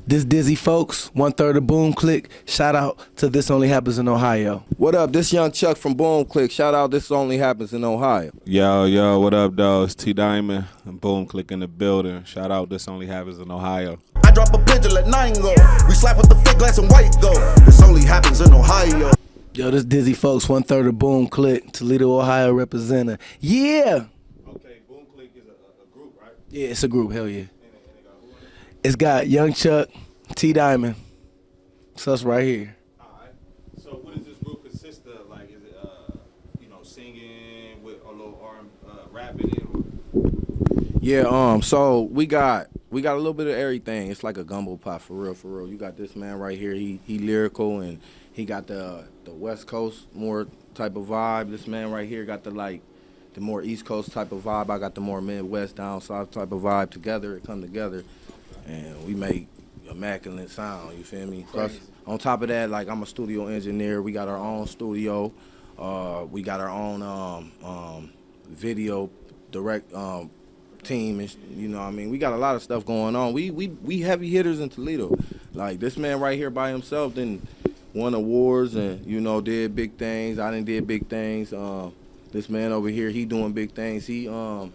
This Dizzy folks, 1/3 of Boom Click. Shout out to This Only Happens in Ohio. What up? This Young Chuck from Boom Click. Shout out. This only happens in Ohio. Yo, what up, though? It's T Diamond and Boom Click in the building. Shout out. This only happens in Ohio. I drop a pigeon, let 9 go. We slap with the fake glass and white go. This only happens in Ohio. Yo, this Dizzy folks, 1/3 of Boom Click, Toledo, Ohio representative. Yeah. Okay, Boom Click is a group, right? Yeah, it's a group. Hell yeah. It's got Young Chuck, T Diamond. So that's right here. All right. So what does this group consist of? Like, is it, singing with a little rapping it? Yeah. So we got a little bit of everything. It's like a gumbo pot for real, for real. You got this man right here. He lyrical and he got the West Coast more type of vibe. This man right here got the more East Coast type of vibe. I got the more Midwest down south type of vibe. Together it come together, and we make immaculate sound. You feel me? Plus, on top of that, like I'm a studio engineer. We got our own studio. We got our own video direct team, and you know what I mean, we got a lot of stuff going on. We heavy hitters in Toledo. Like this man right here by himself then won awards and did big things. I done did big things. This man over here, he doing big things. He tell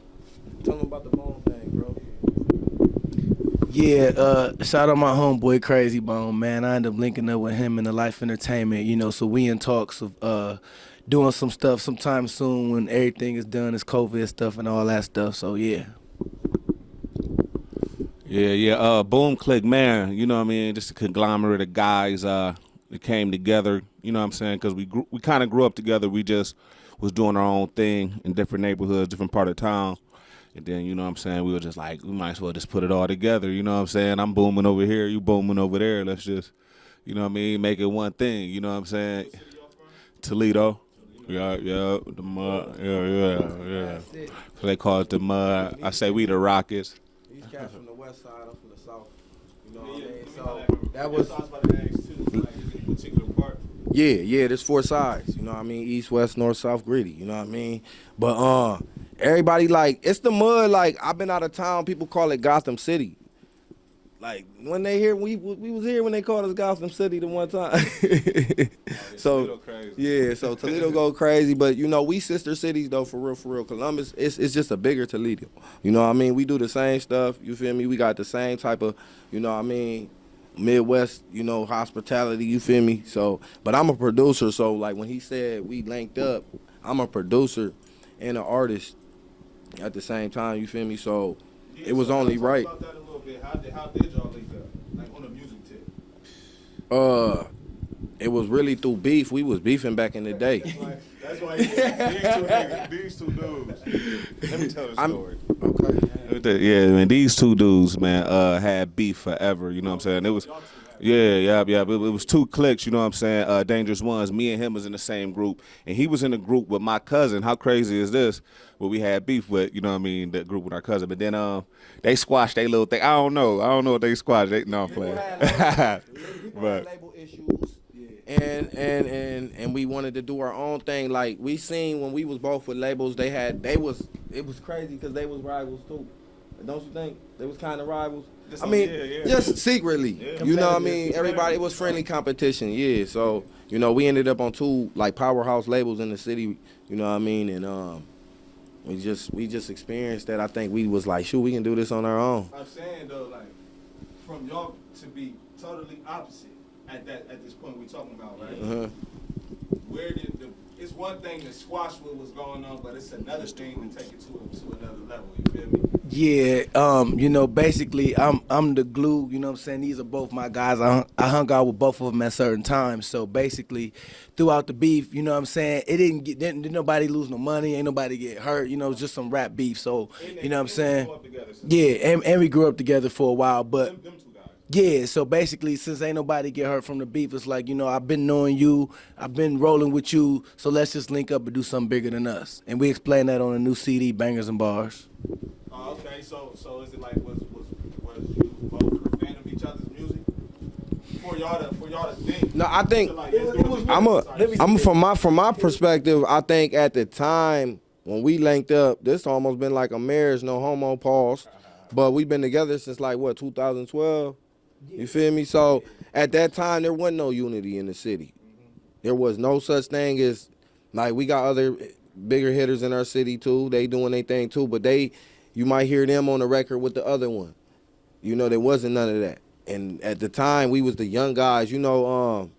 him about the Bone thing, bro. Yeah, shout out my homeboy Crazy Bone, man. I ended up linking up with him in the Life Entertainment, so we in talks of doing some stuff sometime soon when everything is done, is COVID stuff and all that stuff. So yeah. Yeah. Boom Click, man. You know what I mean? Just a conglomerate of guys that came together. You know what I'm saying? Because we kind of grew up together. We just was doing our own thing in different neighborhoods, different part of town. And then, you know what I'm saying, we were just like, we might as well just put it all together. You know what I'm saying? I'm booming over here, you booming over there. Let's just, you know what I mean, make it one thing. You know what I'm saying? Toledo. Yeah, the mud. Yeah. So they call it the mud. I say we the Rockets. These cats from the west side, I'm from the south. You know what I mean? So that was Yeah, there's 4 sides. You know what I mean? East, west, north, south, gritty. You know what I mean? But everybody it's the mud. Like I've been out of town. People call it Gotham City. Like when they hear we was here when they called us Gotham City the one time. So yeah, so Toledo go crazy. But we sister cities though, for real. Columbus, it's just a bigger Toledo. You know what I mean? We do the same stuff. You feel me? We got the same type of, you know what I mean, Midwest, hospitality, you feel me? So, but I'm a producer, so like when he said we linked up, I'm a producer and an artist at the same time, you feel me? So it was only right. Talk about that a little bit. How did y'all link up? Like on a music tip? It was really through beef. We was beefing back in the day. That's why these two dudes. Let me tell the story. Okay. Yeah, man, these two dudes, man, had beef forever. You know what I'm saying? It was, yeah. It was 2 cliques. You know what I'm saying? Dangerous Ones. Me and him was in the same group, and he was in the group with my cousin. How crazy is this? Well, we had beef with, you know what I mean, that group with our cousin. But then they squashed their little thing. I don't know what they squashed. No, I'm playing. But label issues. And we wanted to do our own thing. Like we seen when we was both with labels, it was crazy because they was rivals too. Don't you think? They was kind of rivals. Just secretly. Yeah. You know what I mean? Everybody, it was friendly competition. Yeah. So we ended up on 2 like powerhouse labels in the city. You know what I mean? And we just experienced that. I think we was like, shoot, we can do this on our own. I'm saying though, like from y'all to be totally opposite. At this point we're talking about, right? Uh-huh. Where did it's one thing to squash what was going on, but it's another thing to take it to another level. You feel me? Yeah, basically I'm the glue, you know what I'm saying? These are both my guys. I hung out with both of them at certain times. So basically throughout the beef, you know what I'm saying, it didn't nobody lose no money, ain't nobody get hurt, it's just some rap beef. So, you know what I'm saying? Yeah, and we grew up together for a while, but them 2 guys. yeah, so basically, since ain't nobody get hurt from the beef, it's like, I've been knowing you, I've been rolling with you, so let's just link up and do something bigger than us. And we explain that on a new CD, Bangers and Bars. Oh, okay. So is it like was you both a fan of each other's music? For y'all to think. No, I think from my perspective, I think at the time when we linked up, this almost been like a marriage, no homo, pause. But we've been together since like 2012. You feel me? So at that time, there wasn't no unity in the city. There was no such thing as, like, we got other bigger hitters in our city too. They doing their thing too, but you might hear them on the record with the other one. You know, there wasn't none of that. And at the time, we was the young guys. You know,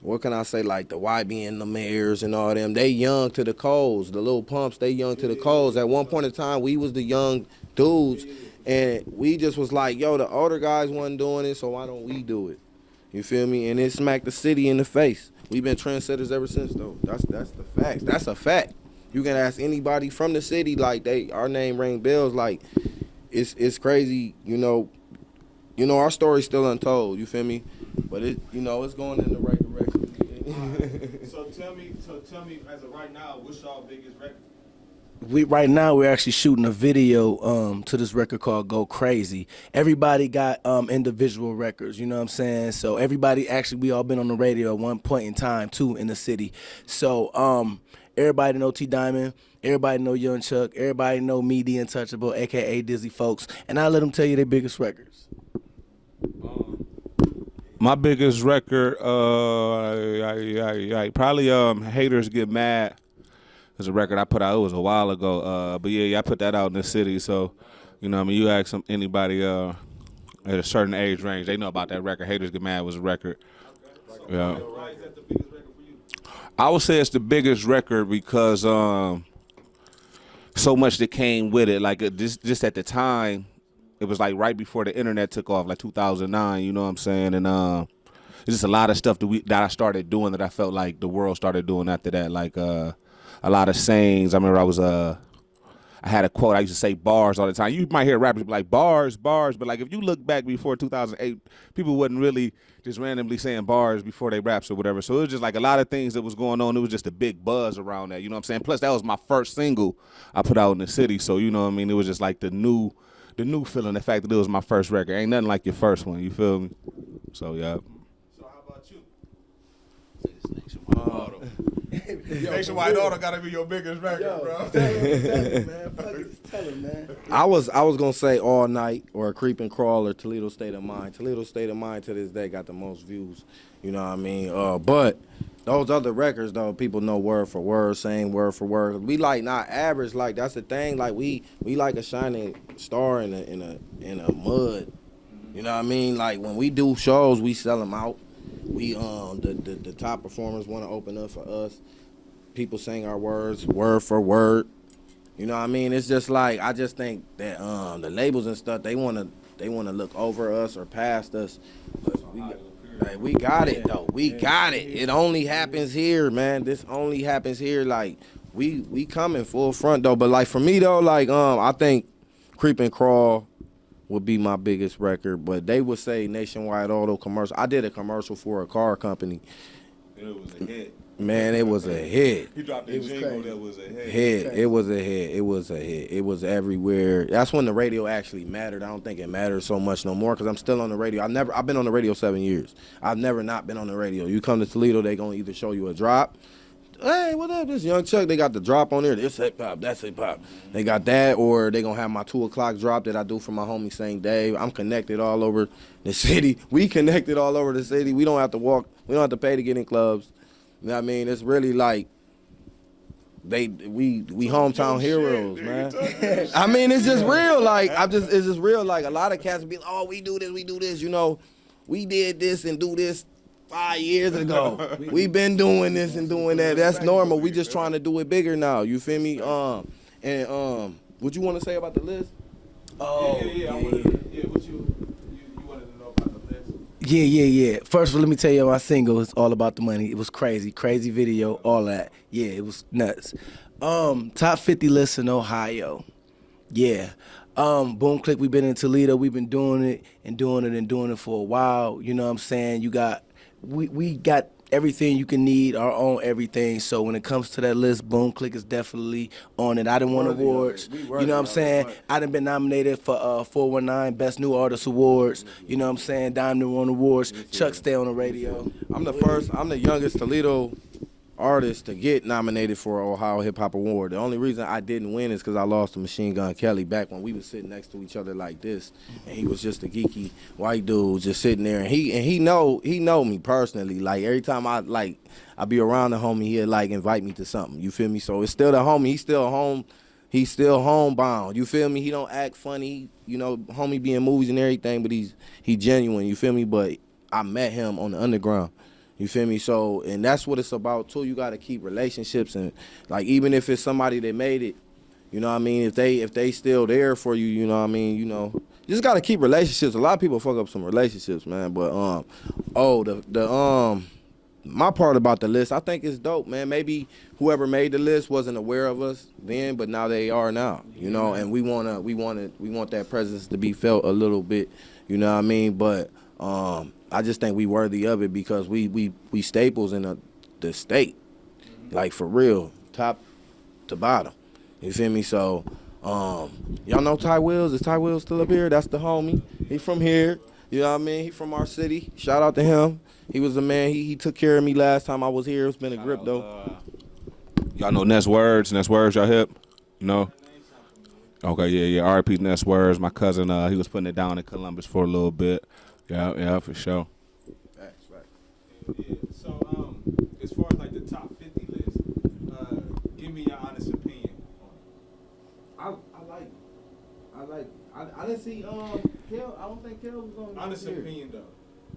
what can I say? Like the YB and the Mayors and all them. They young to the Coles, the Little Pumps. They young to the Coles. At one point in time, we was the young dudes, and we just was like, yo, the older guys wasn't doing it, so why don't we do it? You feel me? And it smacked the city in the face. We've been trendsetters ever since, though. That's the facts. That's a fact. You can ask anybody from the city, like our name ring bells. Like it's crazy. You know, our story's still untold. You feel me? But it's going in the right direction. So tell me, as of right now, what's y'all biggest record? Right now we're actually shooting a video to this record called Go Crazy. Everybody got individual records, you know what I'm saying? So everybody, actually, we all been on the radio at one point in time too in the city. So everybody know T Diamond, everybody know Young Chuck, everybody know me, The Untouchable, aka Dizzy Folks, and I let them tell you their biggest records. My biggest record, probably Haters Get Mad. It's a record I put out. It was a while ago, but yeah, I put that out in the city. So, you know, you ask anybody at a certain age range, they know about that record. Haters Get Mad was a record. Yeah. Why is that the biggest record for you? I would say it's the biggest record because so much that came with it. Like just at the time, it was like right before the internet took off, like 2009. You know what I'm saying? And it's just a lot of stuff that I started doing that I felt like the world started doing after that. Like a lot of sayings. I remember I had a quote. I used to say bars all the time. You might hear rappers be like bars, but like if you look back before 2008, people wasn't really just randomly saying bars before they raps or whatever. So it was just like a lot of things that was going on. It was just a big buzz around that. You know what I'm saying? Plus that was my first single I put out in the city. So you know what I mean? It was just like the new feeling, the fact that it was my first record. Ain't nothing like your first one. You feel me? So yeah. So how about you? Nationwide Auto gotta be your biggest record, bro. Tell him, man. I was gonna say All Night or Creep and Crawl or Toledo State of Mind. Toledo State of Mind to this day got the most views. You know what I mean? But those other records though, people know word for word, saying word for word. We like not average. Like that's the thing. Like we like a shining star in a mud. You know what I mean? Like when we do shows, we sell them out. We the top performers want to open up for us. People sing our words word for word. You know what I mean? It's just like I just think that the labels and stuff they wanna look over us or past us. But we got it though. We got it. It only happens here, man. This only happens here. Like we coming full front though. But like for me though, like I think Creep and Crawl would be my biggest record, but they would say Nationwide Auto commercial. I did a commercial for a car company. And it was a hit. Man, it was a hit. He dropped a jingle that was a hit. It was a hit. It was a hit. It was everywhere. That's when the radio actually mattered. I don't think it matters so much no more because I'm still on the radio. I've been on the radio 7 years. I've never not been on the radio. You come to Toledo, they gonna either show you a drop. Hey, what up? This Young Chuck. They got the drop on there. This hip hop, that's hip hop. They got that, or they gonna have my 2 o'clock drop that I do for my homie St. Dave. I'm connected all over the city. We connected all over the city. We don't have to walk. We don't have to pay to get in clubs. You know what I mean? It's really like we hometown heroes, man. I mean, it's just real. Like it's just real. Like a lot of cats be like, oh, we do this. You know, we did this and do this 5 years ago. We been doing this and doing that. That's normal. We just trying to do it bigger now. You feel me? What you want to say about the list? Oh, yeah. What you wanted to know about the list? Yeah. First of all, let me tell you my single. It's all about the money. It was crazy video, all that. Yeah, it was nuts. Top 50 list in Ohio. Yeah. Boom Click, we've been in Toledo. We've been doing it for a while. You know what I'm saying? We got everything you can need, our own everything. So when it comes to that list, Boom Click is definitely on it. I done won awards. You know what I'm saying? I done been nominated for 419 Best New Artist Awards. You know what I'm saying? Diamond won awards. Chuck stay on the radio. I'm the youngest Toledo artists to get nominated for Ohio Hip Hop Award. The only reason I didn't win is because I lost to Machine Gun Kelly back when we was sitting next to each other like this, and he was just a geeky white dude just sitting there, and he know me personally. Like every time I be around the homie, he'll like invite me to something. You feel me? So it's still the homie. He's still home. He's still homebound. You feel me? He don't act funny. You know, homie be in movies and everything, but he genuine. You feel me? But I met him on the underground. You feel me? So, and that's what it's about too. You got to keep relationships, and like even if it's somebody that made it, you know what I mean? If they still there for you, you know what I mean? You know, you just got to keep relationships. A lot of people fuck up some relationships, man. But my part about the list, I think it's dope, man. Maybe whoever made the list wasn't aware of us then, but now they are now, you know. And we want that presence to be felt a little bit, you know what I mean? But I just think we worthy of it because we staples in the state, like for real, top to bottom. You feel me? So y'all know Ty Wills? Is Ty Wills still up here? That's the homie. He from here. You know what I mean? He from our city. Shout out to him. He was the man. He took care of me last time I was here. It's been a grip though. Y'all know Ness Words. Ness Words, y'all hip? You know? Okay, yeah. R.I.P. Ness Words. My cousin, he was putting it down in Columbus for a little bit. Yeah, for sure. Facts. Yeah. So, as far as like the top 50 list, give me your honest opinion on it. I didn't see Kel. I don't think Kel was on. Honest opinion though.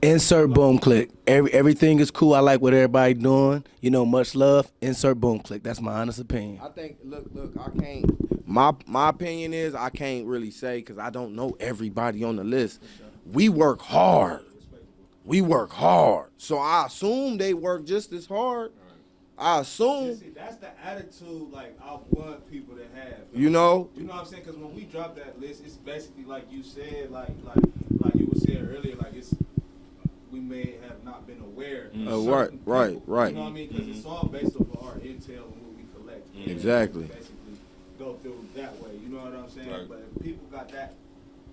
Insert Boom Click. Everything is cool. I like what everybody doing. You know, much love. Insert Boom Click. That's my honest opinion. I think look, I can't. My opinion is I can't really say because I don't know everybody on the list. We work hard. So I assume they work just as hard. I assume. See, that's the attitude like I want people to have. You know. You know what I'm saying? Because when we drop that list, it's basically like you said, like you were saying earlier, like we may have not been aware. Of Right. You know what I mean? Because it's all based off of our intel and what we collect. Exactly. Basically, go through that way. You know what I'm saying? Right. But if people got that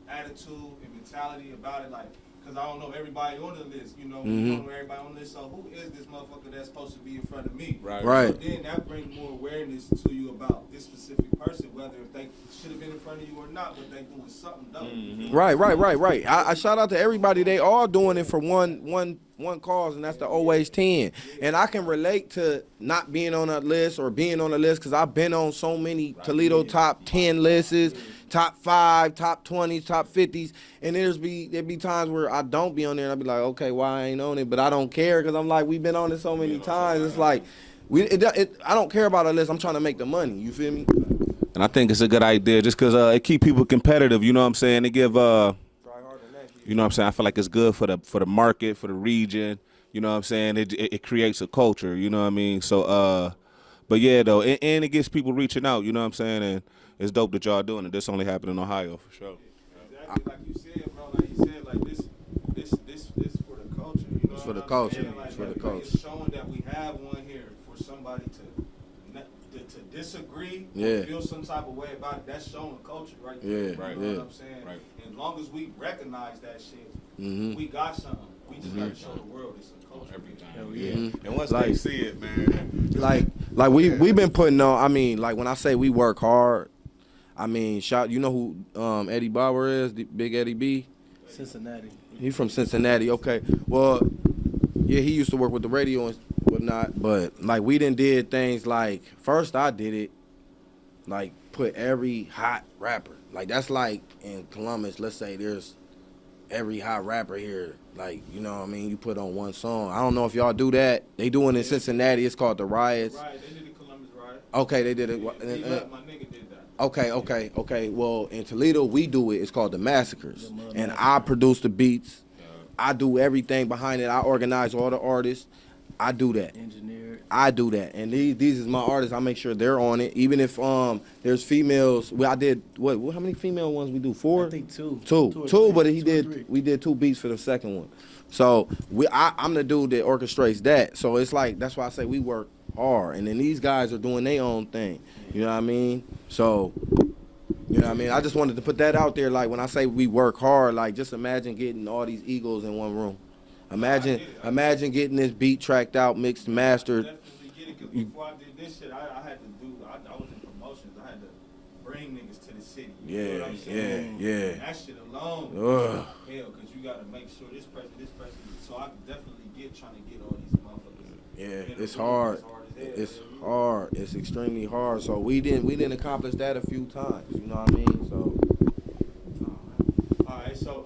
attitude and mentality about it, like. Because I don't know everybody on the list, you know. We don't know everybody on the list, so who is this motherfucker that's supposed to be in front of me? Right. Right. So then that brings more awareness to you about this specific person, whether if they should have been in front of you or not, but they doing something dope. Right. I shout out to everybody. They all doing it for one cause, and that's the Always 10. And I can relate to not being on that list or being on the list because I've been on so many Toledo top 10 lists, top 5, top 20s, top 50s, and there be times where I don't be on there and I be like, okay, why I ain't on it? But I don't care because I'm like, we've been on it so many times. It's like, I don't care about a list. I'm trying to make the money. You feel me? And I think it's a good idea just because it keep people competitive. You know what I'm saying? It give you know what I'm saying? I feel like it's good for the market, for the region. You know what I'm saying? It creates a culture. You know what I mean? So but yeah though, and it gets people reaching out. You know what I'm saying? And it's dope that y'all doing it. This only happened in Ohio for sure. Exactly like you said, bro. Like you said, like this for the culture. You know It's for the what I'm culture. saying? Like, It's for the like, culture. It's showing that we have one here for somebody to disagree, Yeah. or feel some type of way about it. That's showing culture right there. Yeah, You right, know yeah. what I'm saying? Right. And as long as we recognize that shit, Mhm. we got something. We just gotta show the world it's a culture. And once Like- they see it, man. Like we've been putting on. I mean, like when I say we work hard, I mean, you know who Eddie Bauer is, the Big Eddie B? Cincinnati. He's from Cincinnati. Okay. Well, yeah, he used to work with the radio and whatnot, but like we did things like first I did it, like put every hot rapper. Like that's like in Columbus, let's say there's every hot rapper here. Like, you know what I mean? You put on one song. I don't know if y'all do that. They do it in Cincinnati. It's called the Riots. Right, they did the Columbus riot. Okay, they did it. My nigga did that. Okay. Well, in Toledo, we do it. It's called the Massacres. And I produce the beats. I do everything behind it. I organize all the artists. I do that. Engineered. I do that. And these is my artists. I make sure they're on it. Even if there's females. Well, I did, what how many female ones we do? 4? I think two. Two, or three. but Two or three. we did 2 beats for the second one. So I'm the dude that orchestrates that. So it's like, that's why I say we work hard. And then these guys are doing their own thing. You know what I mean? So, you know what I mean? I just wanted to put that out there. Like when I say we work hard, like just imagine getting all these Eagles in one room. Imagine getting this beat tracked out, mixed, mastered. Definitely get it, because before I did this shit, I had to do. I was in promotions. I had to bring niggas to the city. You know what I'm saying? yeah. And that shit alone, Ugh. hell, because you got to make sure this person. So I definitely trying to get all these motherfuckers. Yeah, in it's the hard. as hard as hell, It's man. hard. It's extremely hard. So we didn't accomplish that a few times. You know what I mean? So All right, so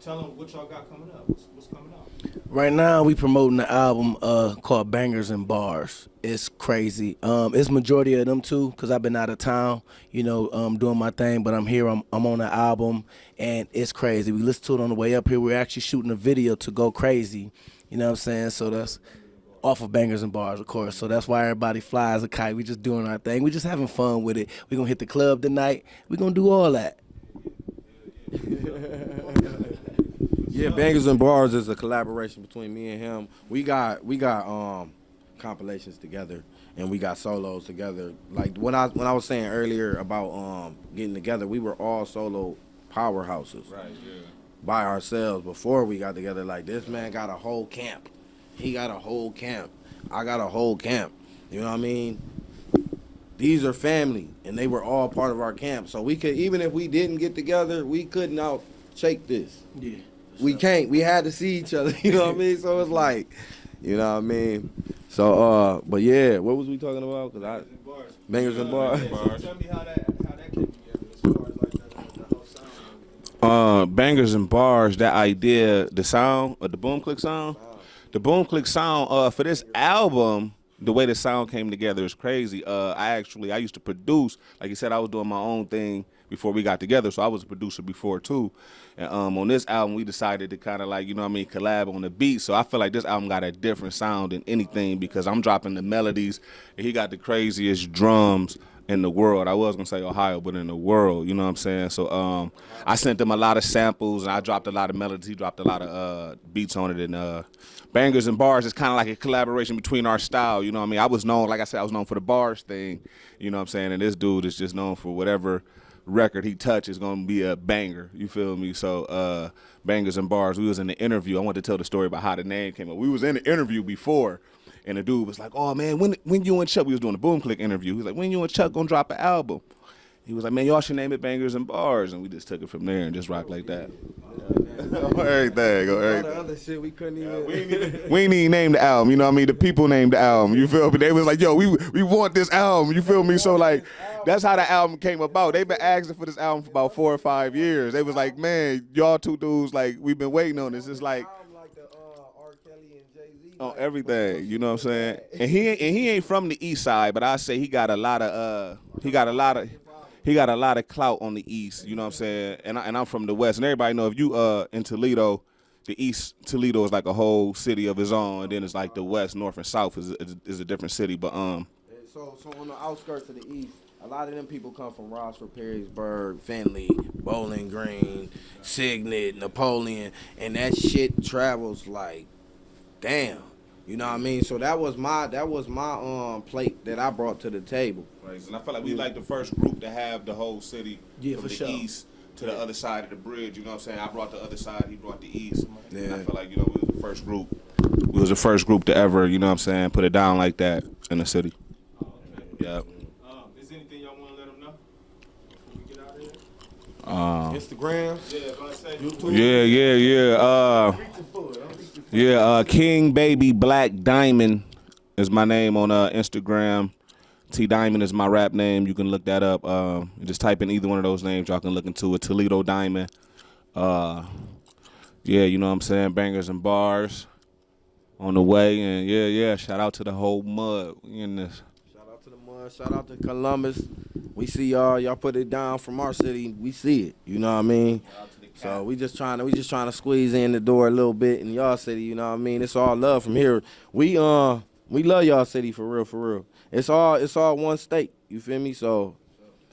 tell them what y'all got coming up. What's coming up? Right now, we promoting the album called Bangers and Bars. It's crazy. It's majority of them too, cause I've been out of town, you know, doing my thing. But I'm here. I'm on the album, and it's crazy. We listened to it on the way up here. We're actually shooting a video to Go Crazy. You know what I'm saying? So that's off of Bangers and Bars, of course. So that's why everybody flies a kite. We just doing our thing. We just having fun with it. We gonna hit the club tonight. We gonna do all that. yeah, Bangers and Bars is a collaboration between me and him. We got compilations together, and we got solos together. Like when I was saying earlier about getting together, we were all solo powerhouses. Right. Yeah. By ourselves before we got together. Like, this man got a whole camp. He got a whole camp. I got a whole camp. You know what I mean? These are family, and they were all part of our camp. So we could, even if we didn't get together, we couldn't shake this. Yeah. We can't. We had to see each other. You know what I mean? So it's like, you know what I mean? So, but yeah, what was we talking about? Bangers and Bars. Yeah, so tell me how that came together as far as like the whole sound. Bangers and Bars, that idea, the sound, or the Boom Click sound. The Boom Click sound, for this album, the way the sound came together is crazy. I used to produce, like you said, I was doing my own thing before we got together, so I was a producer before too. And on this album, we decided to kind of like, you know what I mean, collab on the beat. So I feel like this album got a different sound than anything because I'm dropping the melodies, and he got the craziest drums in the world. I was gonna say Ohio, but in the world, you know what I'm saying? So I sent him a lot of samples, and I dropped a lot of melodies. He dropped a lot of beats on it, and Bangers and Bars is kind of like a collaboration between our style, you know what I mean? I was known, like I said, I was known for the bars thing, you know what I'm saying? And this dude is just known for whatever record he touches is gonna be a banger, you feel me? So Bangers and Bars, we was in the interview. I wanted to tell the story about how the name came up. We was in the interview before, and the dude was like, oh man, when you and Chuck, we was doing a Boom Click interview. He was like, when you and Chuck gonna drop an album? He was like, man, y'all should name it Bangers and Bars. And we just took it from there and just rocked like that. Everything. All the other shit we couldn't even. We ain't even named the album, you know what I mean? The people named the album, you feel me? They was like, yo, we want this album, you feel me? So like, that's how the album came about. They've been asking for this album for about 4 or 5 years. They was like, man, y'all two dudes, like, we've been waiting on this. It's like, Like the R. Kelly and Jay-Z. on everything, you know what I'm saying? And he ain't from the east side, but I say he got a lot of clout on the east, you know what I'm saying? And I'm from the west, and everybody know if you in Toledo, the east Toledo is like a whole city of its own, and then it's like the west, north, and south is a different city. But So on the outskirts of the east, a lot of them people come from Rossford, Perrysburg, Findlay, Bowling Green, Signet, Napoleon, and that shit travels like, damn. You know what I mean? So that was my plate that I brought to the table. right, and I feel like we like the first group to have the whole city Yeah, from for the sure. east to the other side of the bridge. You know what I'm saying? I brought the other side, he brought the east. And I Yeah. feel like, you know, we was the first group. We was the first group to ever, you know what I'm saying, put it down like that in the city. Yeah. Is there anything y'all want to let them know before we get out of here? Instagram, Yeah, but I say YouTube. Yeah. King Baby Black Diamond is my name on Instagram. T Diamond is my rap name. You can look that up. Just type in either one of those names. Y'all can look into it. Toledo Diamond. Yeah, you know what I'm saying? Bangers and Bars on the way. And yeah. Shout out to the whole mud. We in this. Shout out to the mud. Shout out to Columbus. We see y'all. Y'all put it down from our city. We see it. You know what I mean? So we just trying to squeeze in the door a little bit in y'all city. You know what I mean? It's all love from here. We love y'all city for real. It's all one state. You feel me? So,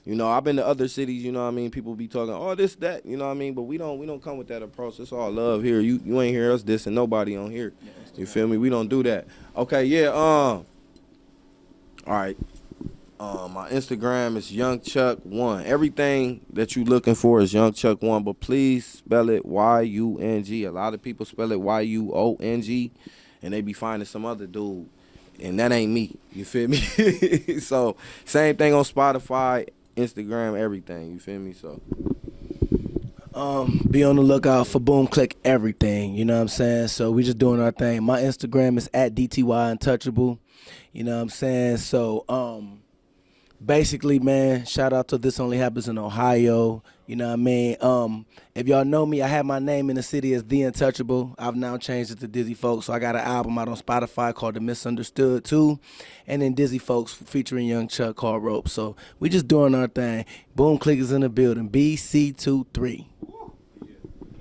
you know, I've been to other cities. You know what I mean? People be talking, oh, this, that. You know what I mean? But we don't come with that approach. It's all love here. You ain't hear us dissing nobody on here. You feel me? We don't do that. Okay, yeah. All right. My Instagram is YoungChuck1. Everything that you looking for is YoungChuck1, but please spell it Y-U-N-G. A lot of people spell it Y-U-O-N-G, and they be finding some other dude. and that ain't me. You feel me? So same thing on Spotify, Instagram, everything. You feel me? So Be on the lookout for Boom Click everything. You know what I'm saying? So we just doing our thing. My Instagram is at DTY Untouchable. You know what I'm saying? So basically, man, shout out to This Only Happens in Ohio. You know what I mean? If y'all know me, I have my name in the city as The Untouchable. I've now changed it to Dizzy Folks. So I got an album out on Spotify called The Misunderstood 2. And then Dizzy Folks featuring Young Chuck called Rope. So we just doing our thing. Boom Click is in the building. BC23.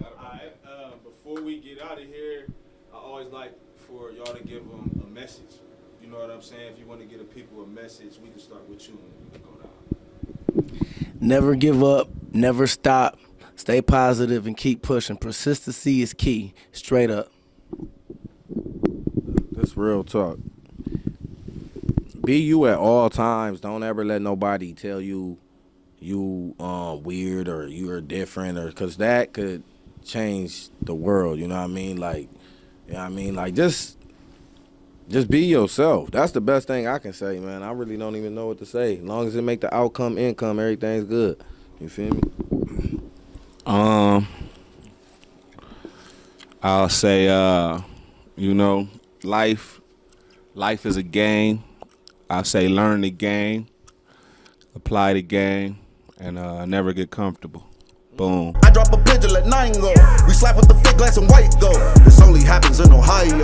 Alright, before we get out of here, I always like for y'all to give them a message. You know what I'm saying? If you want to give the people a message, we can start with you and we can go down. Never give up, never stop, stay positive and keep pushing. Persistency is key, straight up. that's real talk. Be you at all times. Don't ever let nobody tell you weird or you're different, or because that could change the world. You know what I mean? Like, you know what I mean? Like, just be yourself. That's the best thing I can say, man. I really don't even know what to say. As long as it make the outcome income, everything's good. You feel me? I'll say, you know, life is a game. I'll say learn the game, apply the game, and never get comfortable. Boom. I drop a pigeon, let 9 go. We slap with the fake glass and white go. This only happens in Ohio.